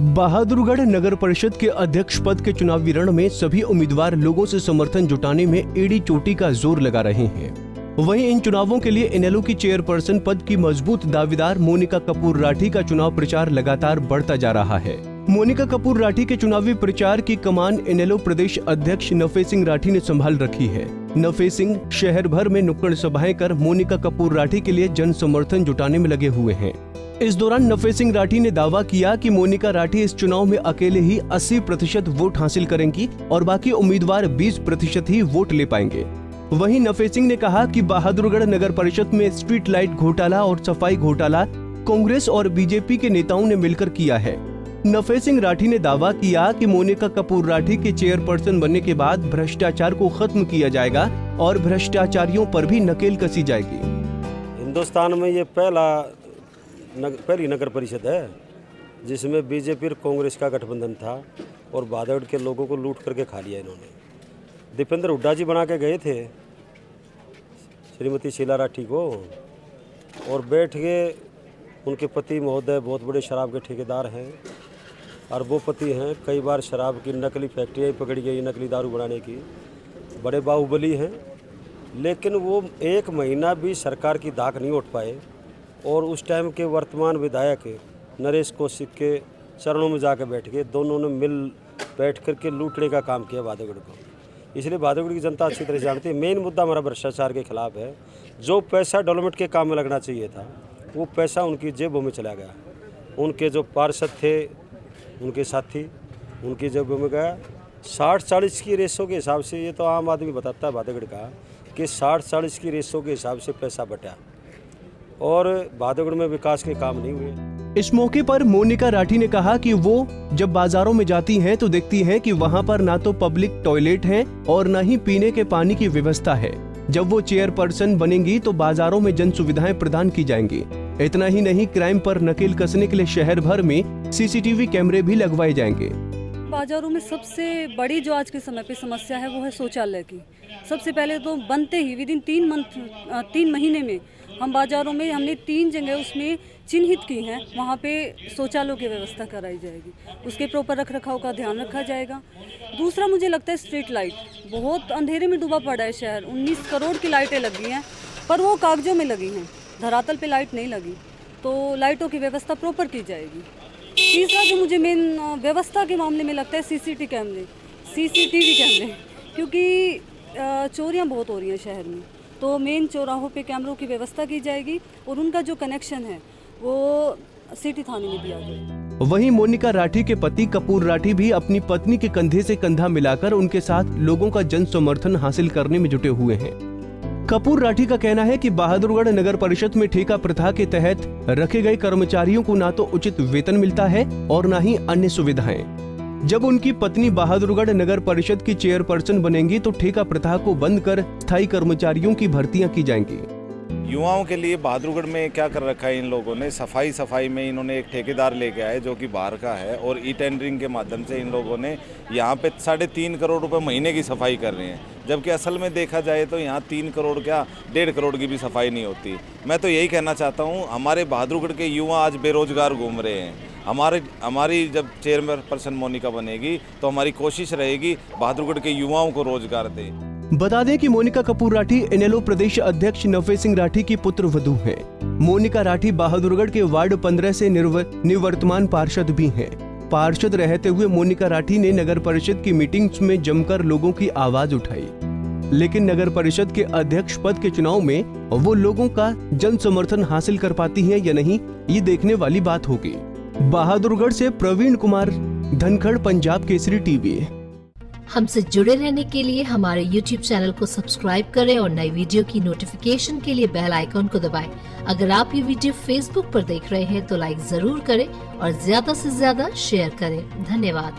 बहादुरगढ़ नगर परिषद के अध्यक्ष पद के चुनावी रण में सभी उम्मीदवार लोगों से समर्थन जुटाने में एड़ी चोटी का जोर लगा रहे हैं। वहीं इन चुनावों के लिए इनेलो की चेयरपर्सन पद की मजबूत दावेदार मोनिका कपूर राठी का चुनाव प्रचार लगातार बढ़ता जा रहा है। मोनिका कपूर राठी के चुनावी प्रचार की कमान इनेलो प्रदेश अध्यक्ष नफे सिंह राठी ने संभाल रखी है। नफे सिंह शहर भर में नुक्कड़ सभाएं कर मोनिका कपूर राठी के लिए जन समर्थन जुटाने में लगे हुए हैं। इस दौरान नफे सिंह राठी ने दावा किया कि मोनिका राठी इस चुनाव में अकेले ही 80% वोट हासिल करेंगी और बाकी उम्मीदवार 20% ही वोट ले पाएंगे। वहीं नफे सिंह ने कहा कि बहादुरगढ़ नगर परिषद में स्ट्रीट लाइट घोटाला और सफाई घोटाला कांग्रेस और बीजेपी के नेताओं ने मिलकर किया है। नफे सिंह राठी ने दावा किया कि मोनिका कपूर राठी के चेयरपर्सन बनने के बाद भ्रष्टाचार को खत्म किया जाएगा और भ्रष्टाचारियों पर भी नकेल कसी जाएगी। हिंदुस्तान में ये पहली नगर परिषद है जिसमें बीजेपी और कांग्रेस का गठबंधन था और बहादुरगढ़ के लोगों को लूट करके खा लिया इन्होंने। दीपेंद्र हुड्डा जी बना के गए थे श्रीमती शीला राठी को और बैठ के उनके पति महोदय बहुत बड़े शराब के ठेकेदार हैं, अरबोपति हैं। कई बार शराब की नकली फैक्ट्रियाँ पकड़ी गई, नकली दारू बनाने की, बड़े बाहुबली हैं। लेकिन वो एक महीना भी सरकार की दाख नहीं उठ पाए और उस टाइम के वर्तमान विधायक नरेश कौशिक के चरणों में जाकर बैठ गए। दोनों ने मिल बैठ कर के लूटने का काम किया बहादुरगढ़ को। इसलिए बहादुरगढ़ की जनता अच्छी तरह जानती है। मेन मुद्दा हमारा भ्रष्टाचार के खिलाफ है। जो पैसा डेवलपमेंट के काम में लगना चाहिए था वो पैसा उनकी जेबों में चला गया। उनके जो पार्षद थे, उनके साथी, उनकी जेबों में गया। 60-40 की रेशो के हिसाब से, ये तो आम आदमी बताता है बहादुरगढ़ का, कि 60-40 की रेशो के हिसाब से पैसा बटा और बहादुरगढ़ में विकास के काम नहीं हुए। इस मौके पर मोनिका राठी ने कहा कि वो जब बाजारों में जाती हैं तो देखती हैं कि वहां पर ना तो पब्लिक टॉयलेट है और न ही पीने के पानी की व्यवस्था है। जब वो चेयरपर्सन बनेंगी तो बाजारों में जन सुविधाएं प्रदान की जाएंगी। इतना ही नहीं, क्राइम पर नकेल कसने के लिए शहर भर में सीसीटीवी कैमरे भी लगवाए जाएंगे। बाजारों में सबसे बड़ी जो आज के समय पे समस्या है वो है शौचालय की। सबसे पहले तो बनते ही विदिन 3 महीने में हम बाजारों में हमने 3 जगह उसमें चिन्हित की हैं, वहाँ पे शौचालयों की व्यवस्था कराई जाएगी। उसके प्रॉपर रख रखाव का ध्यान रखा जाएगा। दूसरा मुझे लगता है स्ट्रीट लाइट, बहुत अंधेरे में डूबा पड़ा है शहर। 19 करोड़ की लाइटें लगी हैं पर वो कागजों में लगी हैं, धरातल पे लाइट नहीं लगी। तो लाइटों की व्यवस्था प्रॉपर की जाएगी। तीसरा जो मुझे मेन व्यवस्था के मामले में लगता है सीसीटीवी कैमरे, क्योंकि चोरियां बहुत हो रही हैं शहर में। तो मेन चौराहों पे कैमरों की व्यवस्था की जाएगी और उनका जो कनेक्शन है वो सिटी थाने में दिया जाएगा। वहीं मोनिका राठी के पति कपूर राठी भी अपनी पत्नी के कंधे से कंधा मिलाकर उनके साथ लोगों का जन समर्थन हासिल करने में जुटे हुए हैं। कपूर राठी का कहना है कि बहादुरगढ़ नगर परिषद में ठेका प्रथा के तहत रखे गए कर्मचारियों को ना तो उचित वेतन मिलता है और न ही अन्य सुविधाएं। जब उनकी पत्नी बहादुरगढ़ नगर परिषद की चेयरपर्सन बनेंगी तो ठेका प्रथा को बंद कर स्थायी कर्मचारियों की भर्तियां की जाएंगी। युवाओं के लिए बहादुरगढ़ में क्या कर रखा है इन लोगों ने, सफाई में इन्होंने एक ठेकेदार लेके आए जो कि बाहर का है और ई टेंडरिंग के माध्यम से इन लोगों ने यहाँ पे 3.5 करोड़ रुपए महीने की सफाई कर रहे हैं। जबकि असल में देखा जाए तो यहाँ 3 करोड़ क्या 1.5 करोड़ की भी सफाई नहीं होती। मैं तो यही कहना चाहता हूँ, हमारे बहादुरगढ़ के युवा आज बेरोजगार घूम रहे हैं। हमारी जब चेयरपर्सन मोनिका बनेगी तो हमारी कोशिश रहेगी बहादुरगढ़ के युवाओं को रोजगार दे। बता दें कि मोनिका कपूर राठी इनेलो प्रदेश अध्यक्ष नफे सिंह राठी की पुत्र वधू हैं। मोनिका राठी बहादुरगढ़ के वार्ड 15 से निवर्तमान पार्षद भी हैं। पार्षद रहते हुए मोनिका राठी ने नगर परिषद की मीटिंग्स में जमकर लोगों की आवाज उठाई, लेकिन नगर परिषद के अध्यक्ष पद के चुनाव में वो लोगों का जन समर्थन हासिल कर पाती हैं या नहीं, ये देखने वाली बात होगी। बहादुरगढ़ से प्रवीण कुमार, धनखड़, पंजाब केसरी टीवी। हमसे जुड़े रहने के लिए हमारे YouTube चैनल को सब्सक्राइब करें और नई वीडियो की नोटिफिकेशन के लिए बेल आइकॉन को दबाएं। अगर आप ये वीडियो Facebook पर देख रहे हैं तो लाइक जरूर करें और ज्यादा से ज्यादा शेयर करें। धन्यवाद।